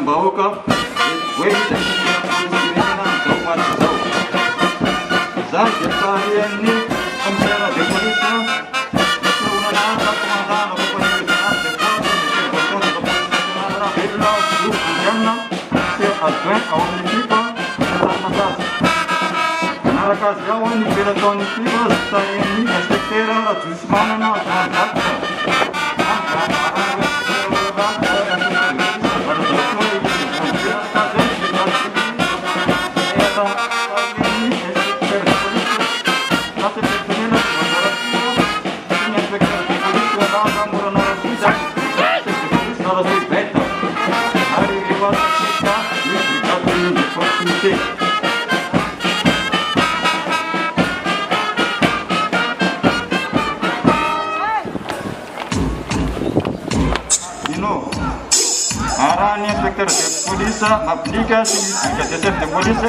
vahoaka hoe hitan'irena zao maty zao zany dia tarian'ny commissaire de police onanana commandant compagnie régionale de police nationale velona Andiana c'est adjoint ao amin'ny équipe Tarimatazy manaraka azy ao ny pelotony équipe tarian'ny inspecteur Rajosimanana Arani inspecteur de police applique le chef de police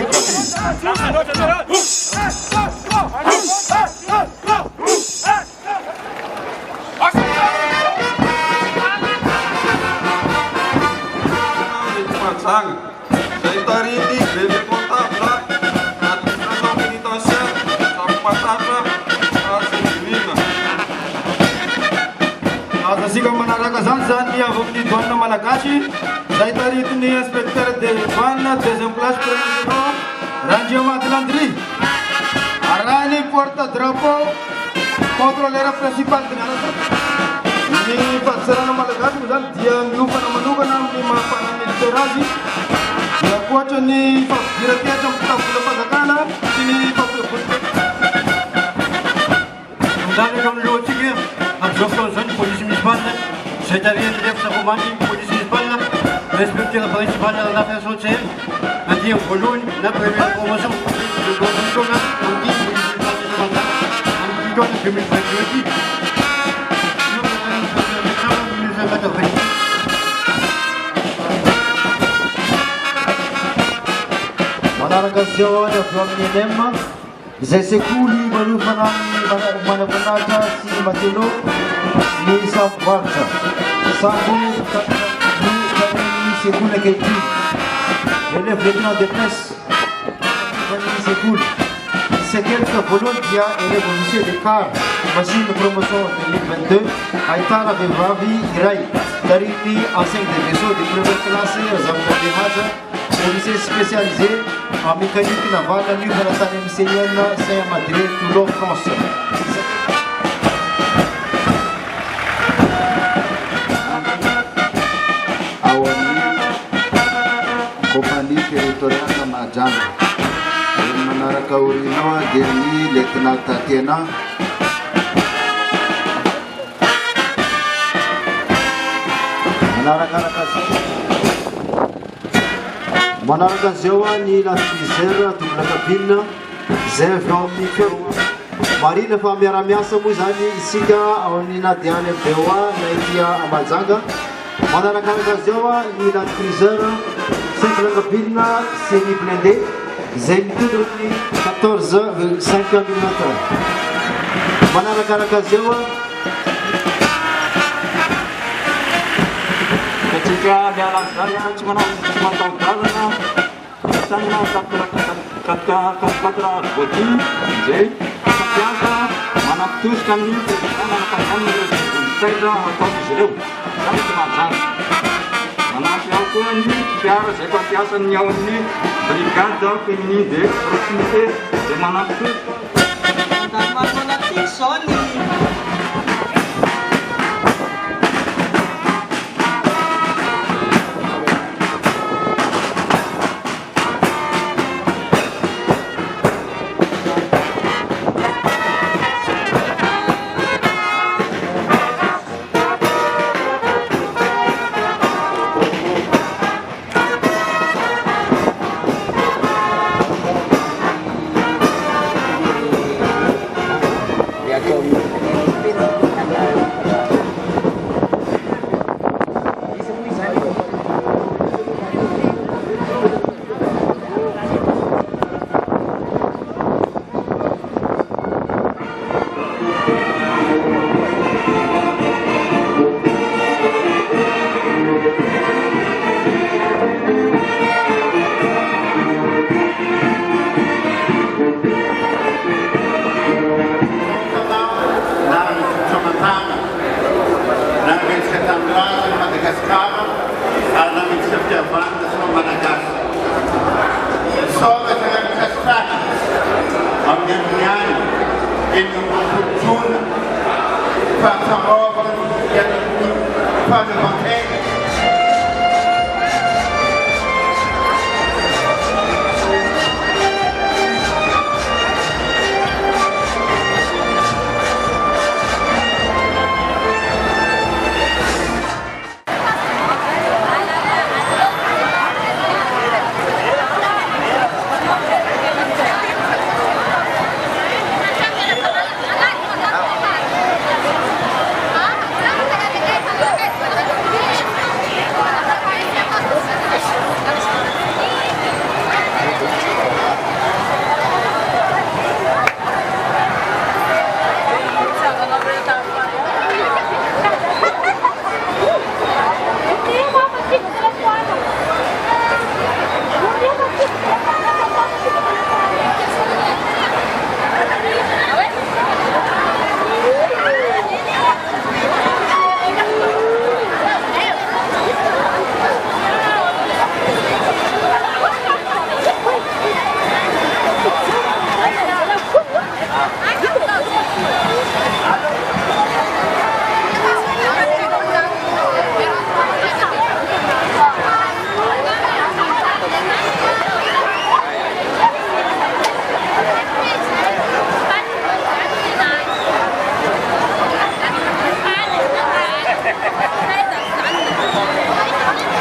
Azasika manaraka zany zany avy douane malagasy zay taritiny inspecteur de douane deuxième place premier Randriamaty Landry arahany porte drapeau contrôleur principal de ny fahasarana malagasy zany dia miofana manokana amin'ny mahafana militaire azy dia ankoatra ny fampidira-kehatra amin'ny tafola fanjakana sy ny Zany amin'ny lohatsika amin'izao fotoana zany police municipale zay tarihan'ny lefitra komany police municipale inspecteur principal nafiason tsel andiany voalohany na première promotion lohatona amin'ny police municipale amin'ny taona 2022 manaraka zao any avy amin'ny NM izay sekoly manofana manavanatra sy matelo ny samboaritra sambo ny sekoly akehitriny élève lieutenant de presse ny sekoly sekelika voalohany dia élève officier de car machine promotion 2022 ahitana vehivavy iray tariny enseigne de vaisseau de première classe Zamboadehaza au lycée spécialisé en mécanique navale New Valatane Mycénienne Saint-Madré, Toulon, France. Compagnie territoriale Majanga. Manaraka Urinoa, Deni, Lieutenant Tatiana. Manaraka zao ny lafizera double cabine zay avy ao amin'ny feo marina fa miara-miasa moa zany isika ao amin'ny Nadiane BOA na itia Majanga. Manaraka zao ny land cruiser 5 cabine semi blindé zay mitondra ny 14,5 mm. Manaraka zao ketika dalam saya cuma tahu-tahuana sana kata bodi jadi biasa mana terus kami kami saya atau disuruh kami cuma mana siapa ini biasa saya biasa nyawa ini brigada ini de proximité de mana terus mana Sony. Como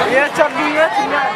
Yes, Charlie, yes, yeah.